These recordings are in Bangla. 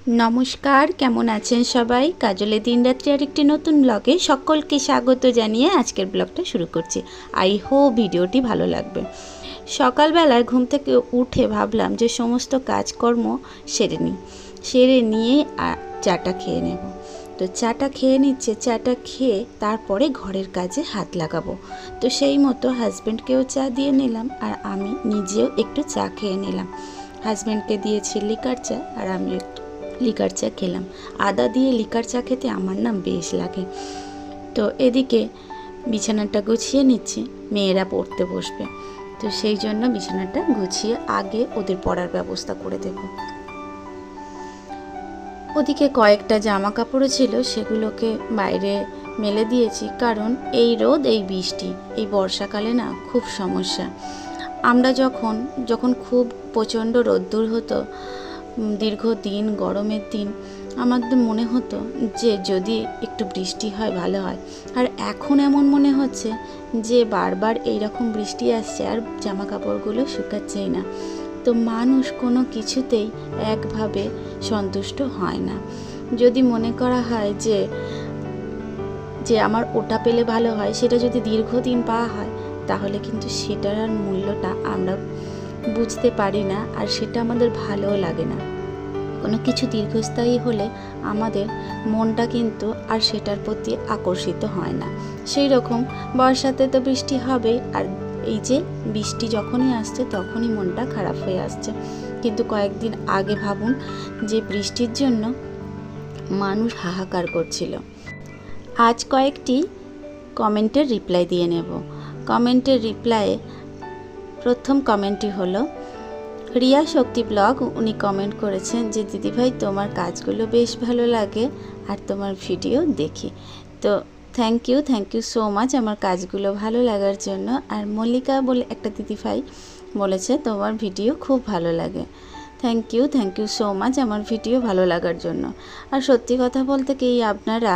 নমস্কার, কেমন আছেন সবাই? কাজলের দিনরাত্রি আরেকটি নতুন ব্লগে সকলকে স্বাগত জানিয়ে আজকের ব্লগটা শুরু করছি। আই হোপ ভিডিওটি ভালো লাগবে। সকালবেলায় ঘুম থেকে উঠে ভাবলাম যে সমস্ত কাজকর্ম সেরে নিয়ে চাটা খেয়ে নেব। তো চাটা খেয়ে নিচ্ছে, চাটা খেয়ে তারপরে ঘরের কাজে হাত লাগাবো। তো সেই মতো হাজব্যান্ডকেও চা দিয়ে নিলাম আর আমি নিজেও একটু চা খেয়ে নিলাম। হাজব্যান্ডকে দিয়েছি লিকার চা আর আমি লিকার চা খেলাম। আদা দিয়ে লিকার চা খেতে আমার না বেশ লাগে। তো এদিকে বিছানাটা গুছিয়ে নিচ্ছি, মেয়েরা পড়তে বসবে, তো সেই জন্য বিছানাটা গুছিয়ে আগে ওদের পড়ার ব্যবস্থা করে দেব। ওদিকে কয়েকটা জামা কাপড়ও ছিল, সেগুলোকে বাইরে মেলে দিয়েছি, কারণ এই রোদ এই বৃষ্টি এই বর্ষাকালে না খুব সমস্যা। আমরা যখন খুব প্রচণ্ড রোদ্দুর হতো, দীর্ঘদিন গরমের দিন, আমাদের মনে হতো যে যদি একটু বৃষ্টি হয় ভালো হয়। আর এখন এমন মনে হচ্ছে যে বারবার এইরকম বৃষ্টি আসছে আর জামা কাপড়গুলো শুকাচ্ছেই না। তো মানুষ কোনো কিছুতেই একভাবে সন্তুষ্ট হয় না। যদি মনে করা হয় যে আমার ওটা পেলে ভালো হয়, সেটা যদি দীর্ঘদিন পাওয়া হয়, তাহলে কিন্তু সেটার আর মূল্যটা আমরা বুঝতে পারি না, আর সেটা আমাদের ভালোও লাগে না। কোনো কিছু দীর্ঘস্থায়ী হলে আমাদের মনটা কিন্তু আর সেটার প্রতি আকর্ষিত হয় না। সেই রকম বর্ষাতে তো বৃষ্টি হবেই, আর এই যে বৃষ্টি যখনই আসছে তখনই মনটা খারাপ হয়ে আসছে। কিন্তু কয়েকদিন আগে ভাবুন যে বৃষ্টির জন্য মানুষ হাহাকার করছিল। আজ কয়েকটি কমেন্টের রিপ্লাই দিয়ে নেব। কমেন্টের রিপ্লাইয়ে প্রথম কমেন্টটি হলো রিয়া শক্তি ব্লগ। উনি কমেন্ট করেছেন যে দিদিভাই তোমার কাজগুলো বেশ ভালো লাগে আর তোমার ভিডিও দেখি। তো থ্যাংক ইউ সো মাচ আমার কাজগুলো ভালো লাগার জন্য। আর মল্লিকা বলে একটা দিদিভাই বলেছে তোমার ভিডিও খুব ভালো লাগে। থ্যাংক ইউ সো মাচ আমার ভিডিও ভালো লাগার জন্য। আর সত্যি কথা বলতে কি, আপনারা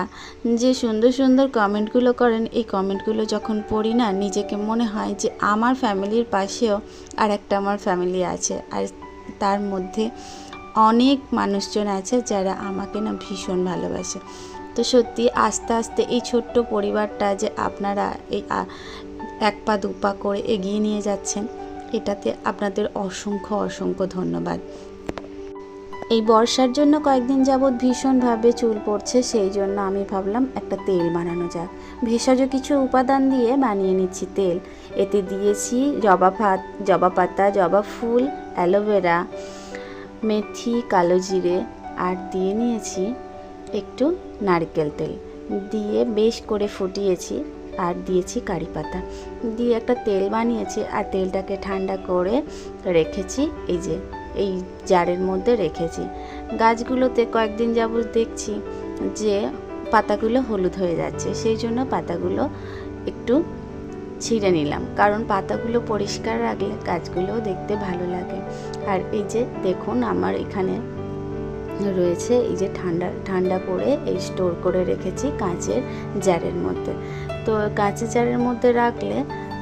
যে সুন্দর সুন্দর কমেন্টগুলো করেন, এই কমেন্টগুলো যখন পড়ি না, নিজেকে মনে হয় যে আমার ফ্যামিলির পাশেও আর একটা আমার ফ্যামিলি আছে, আর তার মধ্যে অনেক মানুষজন আছে যারা আমাকে না ভীষণ ভালোবাসে। তো সত্যি আস্তে আস্তে এই ছোট্ট পরিবারটা যে আপনারা এই এক পা দু পা করে এগিয়ে নিয়ে যাচ্ছেন, এটাতে আপনাদের অসংখ্য ধন্যবাদ। এই বর্ষার জন্য কয়েকদিন যাবৎ ভীষণভাবে চুল পড়ছে, সেই জন্য আমি ভাবলাম একটা তেল বানানো যাক। ভেষজ কিছু উপাদান দিয়ে বানিয়ে নিচ্ছি তেল। এতে দিয়েছি জবা পাতা, জবা ফুল, অ্যালোভেরা, মেথি, কালো জিরে, আর দিয়ে নিয়েছি একটু নারকেল তেল দিয়ে বেশ করে ফুটিয়েছি, আর দিয়েছি কারি পাতা দিয়ে একটা তেল বানিয়েছি। আর তেলটাকে ঠান্ডা করে রেখেছি, এই জারের মধ্যে রেখেছি। গাছগুলোতে কয়েকদিন যাবত দেখছি যে পাতাগুলো হলুদ হয়ে যাচ্ছে, সেই জন্য পাতাগুলো একটু ছিঁড়ে নিলাম, কারণ পাতাগুলো পরিষ্কার রাখলে গাছগুলোও দেখতে ভালো লাগে। আর এই যে দেখুন আমার এখানে রয়েছে এই যে ঠান্ডা করে এই স্টোর করে রেখেছি কাঁচের জারের মধ্যে। তো কাঁচের জারের মধ্যে রাখলে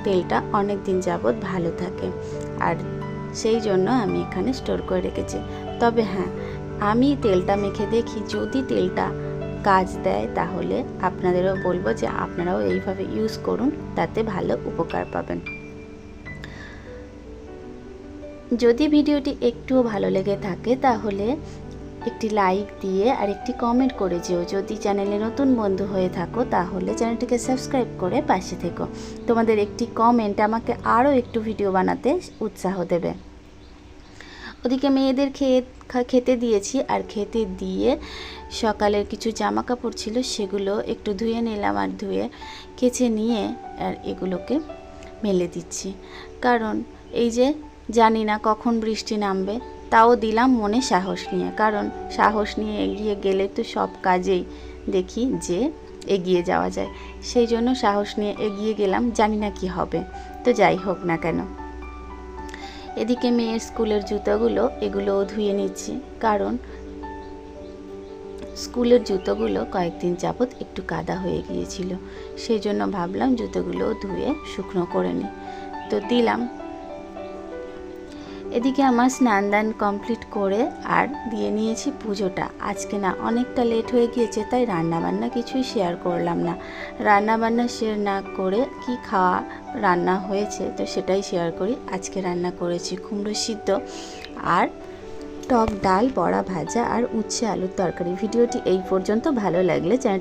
তেলটা অনেক দিন যাবত ভালো থাকে, আর সেই জন্য আমি এখানে স্টোর করে রেখেছি। তবে হ্যাঁ, আমি তেলটা মেখে দেখি, যদি তেলটা কাজ দেয় তাহলে আপনাদেরও বলবো যে আপনারাও এইভাবে ইউজ করুন, তাতে ভালো উপকার পাবেন। যদি ভিডিওটি একটুও ভালো লেগে থাকে তাহলে একটি লাইক দিয়ে আর একটি কমেন্ট করে যেও। যদি চ্যানেলে নতুন বন্ধু হয়ে থাকো তাহলে চ্যানেলটিকে সাবস্ক্রাইব করে পাশে থেকো। তোমাদের একটি কমেন্ট আমাকে আরও একটু ভিডিও বানাতে উৎসাহ দেবে। ওদিকে মেয়েদের খেতে দিয়েছি, আর খেতে দিয়ে সকালের কিছু জামা কাপড় ছিল সেগুলো একটু ধুয়ে নিলাম, আর ধুয়ে কেচে নিয়ে আর এগুলোকে মেলে দিচ্ছি। কারণ এই যে জানি না কখন বৃষ্টি নামবে, তাও দিলাম মনে সাহস নিয়ে, কারণ সাহস নিয়ে এগিয়ে গেলে তো সব কাজেই দেখি যে এগিয়ে যাওয়া যায়। সেই জন্য সাহস নিয়ে এগিয়ে গেলাম, জানি না কি হবে, তো যাই হোক না কেন। এদিকে মেয়ের স্কুলের জুতোগুলো এগুলোও ধুয়ে নিচ্ছি, কারণ স্কুলের জুতোগুলো কয়েকদিন যাবৎ একটু কাদা হয়ে গিয়েছিল, সেই জন্য ভাবলাম জুতোগুলোও ধুয়ে শুকনো করে নিই। তো দিলাম। এদিকে আমার স্নান দান কমপ্লিট করে আর দিয়ে নিয়েছি পুজোটা। আজকে না অনেকটা লেট হয়ে গিয়েছে, তাই রান্নাবান্না কিছুই শেয়ার করলাম না। রান্নাবান্না শেয়ার না করে কি খাওয়া রান্না হয়েছে তো সেটাই শেয়ার করি। আজকে রান্না করেছি কুমড়ো সিদ্ধ আর টক ডাল, বড়া ভাজা আর উচ্ছে আলুর তরকারি। ভিডিওটি এই পর্যন্ত। ভালো লাগলে চ্যানেলটি